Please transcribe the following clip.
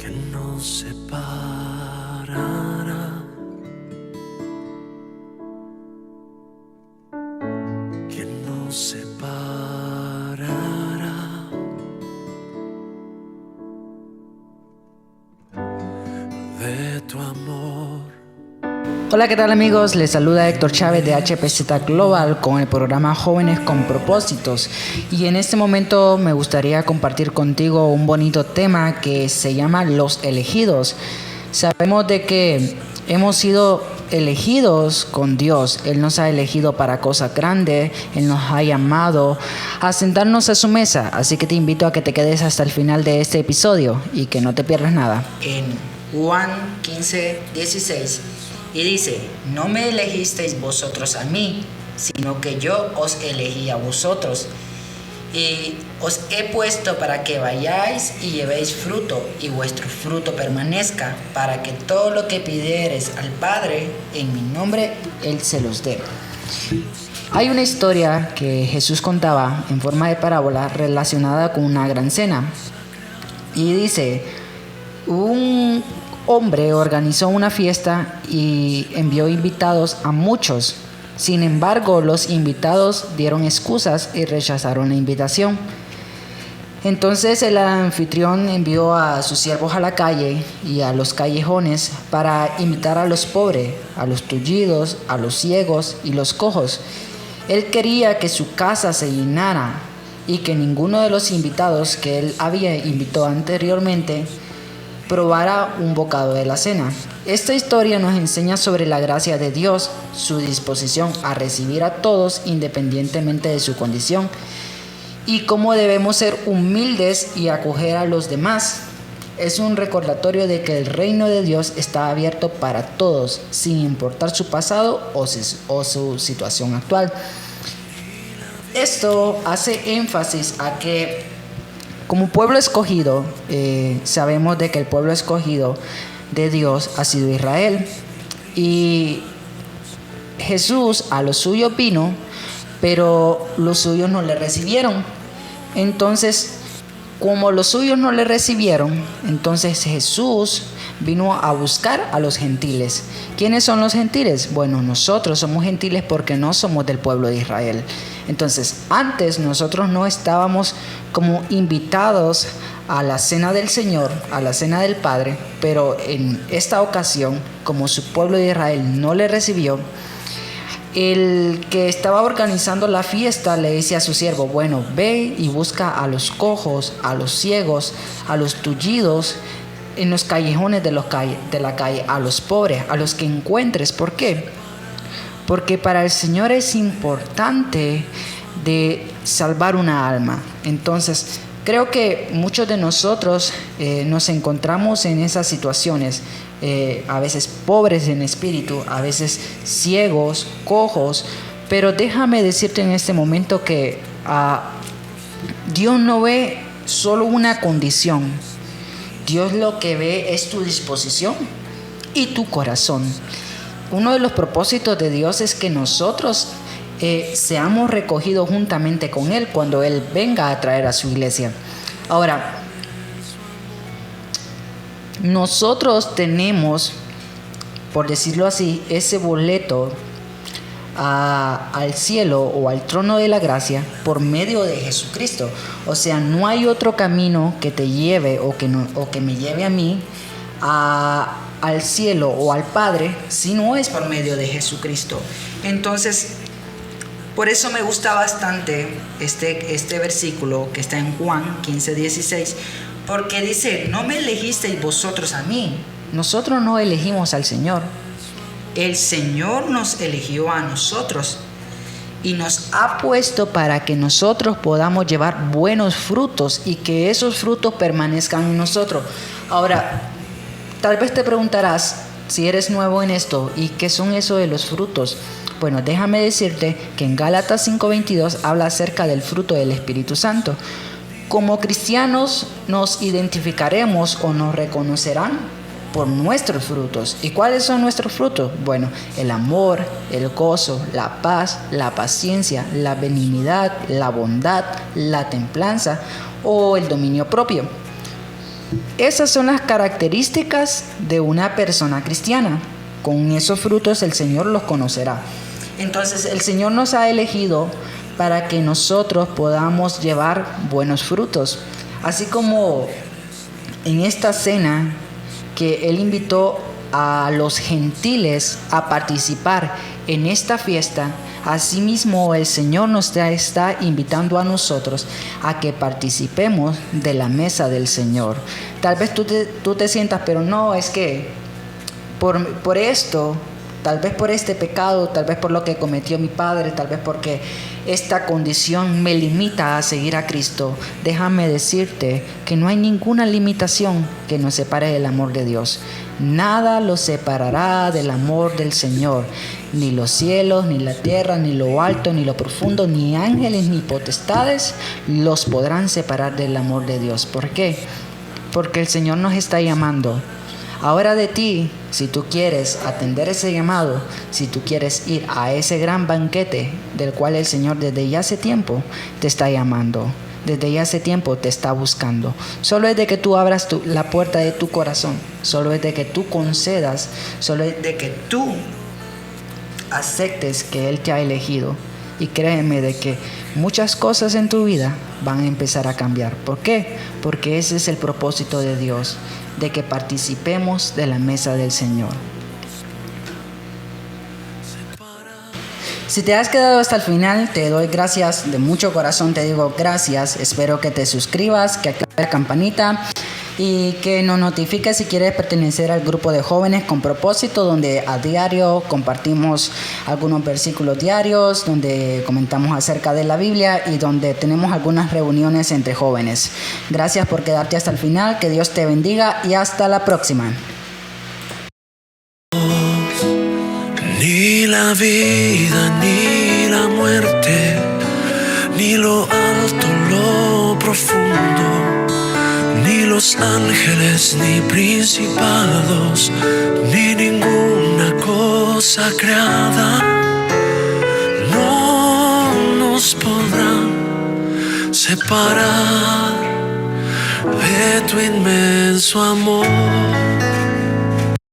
que nos separará, que nos separará de tu amor. Hola, ¿qué tal amigos? Les saluda Héctor Chávez de HPZ Global con el programa Jóvenes con Propósitos. Y en este momento me gustaría compartir contigo un bonito tema que se llama Los Elegidos. Sabemos de que hemos sido elegidos con Dios. Él nos ha elegido para cosas grandes. Él nos ha llamado a sentarnos a su mesa. Así que te invito a que te quedes hasta el final de este episodio y que no te pierdas nada. En Juan 15:16 y dice: no me elegisteis vosotros a mí, sino que yo os elegí a vosotros, y os he puesto para que vayáis y llevéis fruto, y vuestro fruto permanezca, para que todo lo que pidiereis al Padre en mi nombre, Él se los dé. Hay una historia que Jesús contaba en forma de parábola relacionada con una gran cena. Y dice: un hombre organizó una fiesta y envió invitados a muchos. Sin embargo, los invitados dieron excusas y rechazaron la invitación. Entonces el anfitrión envió a sus siervos a la calle y a los callejones para invitar a los pobres, a los tullidos, a los ciegos y los cojos. Él quería que su casa se llenara y que ninguno de los invitados que él había invitado anteriormente probara un bocado de la cena. Esta historia nos enseña sobre la gracia de Dios, su disposición a recibir a todos independientemente de su condición, y cómo debemos ser humildes y acoger a los demás. Es un recordatorio de que el reino de Dios está abierto para todos, sin importar su pasado o su situación actual. Esto hace énfasis a que como pueblo escogido, sabemos de que el pueblo escogido de Dios ha sido Israel. Y Jesús a los suyos vino, pero los suyos no le recibieron. Entonces, como los suyos no le recibieron, entonces Jesús vino a buscar a los gentiles. ¿Quiénes son los gentiles? Bueno, nosotros somos gentiles porque no somos del pueblo de Israel. Entonces, antes nosotros no estábamos como invitados a la cena del Señor, a la cena del Padre, pero en esta ocasión, como su pueblo de Israel no le recibió, el que estaba organizando la fiesta le dice a su siervo: bueno, ve y busca a los cojos, a los ciegos, a los tullidos en los callejones de la calle, a los pobres, a los que encuentres. ¿Por qué? Porque para el Señor es importante de salvar una alma. Entonces, creo que muchos de nosotros nos encontramos en esas situaciones, a veces pobres en espíritu, a veces ciegos, cojos, pero déjame decirte en este momento que Dios no ve solo una condición. Dios lo que ve es tu disposición y tu corazón. Uno de los propósitos de Dios es que nosotros seamos recogidos juntamente con Él cuando Él venga a traer a su iglesia. Ahora, nosotros tenemos, por decirlo así, ese boleto al cielo o al trono de la gracia por medio de Jesucristo. O sea, no hay otro camino que te lleve o que me lleve a mí al cielo o al Padre si no es por medio de Jesucristo. Entonces, por eso me gusta bastante este versículo que está en Juan 15:16, porque dice: no me elegisteis vosotros a mí. Nosotros no elegimos al Señor. El Señor nos eligió a nosotros y nos ha puesto para que nosotros podamos llevar buenos frutos y que esos frutos permanezcan en nosotros. Ahora, tal vez te preguntarás, si eres nuevo en esto, ¿y qué son eso de los frutos? Bueno, déjame decirte que en Gálatas 5:22 habla acerca del fruto del Espíritu Santo. Como cristianos nos identificaremos o nos reconocerán por nuestros frutos. ¿Y cuáles son nuestros frutos? Bueno, el amor, el gozo, la paz, la paciencia, la benignidad, la bondad, la templanza o el dominio propio. Esas son las características de una persona cristiana. Con esos frutos el Señor los conocerá. Entonces el Señor nos ha elegido para que nosotros podamos llevar buenos frutos. Así como en esta cena que Él invitó a los gentiles a participar en esta fiesta, asimismo el Señor nos está invitando a nosotros a que participemos de la mesa del Señor. Tal vez tú te sientas, pero no, es que por esto, tal vez por este pecado, tal vez por lo que cometió mi padre, tal vez porque esta condición me limita a seguir a Cristo. Déjame decirte que no hay ninguna limitación que nos separe del amor de Dios. Nada los separará del amor del Señor. Ni los cielos, ni la tierra, ni lo alto, ni lo profundo, ni ángeles, ni potestades los podrán separar del amor de Dios. ¿Por qué? Porque el Señor nos está llamando. Ahora de ti, si tú quieres atender ese llamado, si tú quieres ir a ese gran banquete del cual el Señor desde ya hace tiempo te está llamando, desde ya hace tiempo te está buscando. Solo es de que tú abras la puerta de tu corazón, solo es de que tú concedas, solo es de que tú aceptes que Él te ha elegido. Y créeme de que muchas cosas en tu vida van a empezar a cambiar. ¿Por qué? Porque ese es el propósito de Dios, de que participemos de la mesa del Señor. Si te has quedado hasta el final, te doy gracias, de mucho corazón te digo gracias. Espero que te suscribas, que actives la campanita y que nos notifiques si quieres pertenecer al grupo de jóvenes con propósito, donde a diario compartimos algunos versículos diarios, donde comentamos acerca de la Biblia y donde tenemos algunas reuniones entre jóvenes. Gracias por quedarte hasta el final, que Dios te bendiga y hasta la próxima. Ni la vida, ni la muerte, ni lo alto, lo profundo, ni los ángeles, ni principados, ni ninguna cosa creada, no nos podrán separar de tu inmenso amor.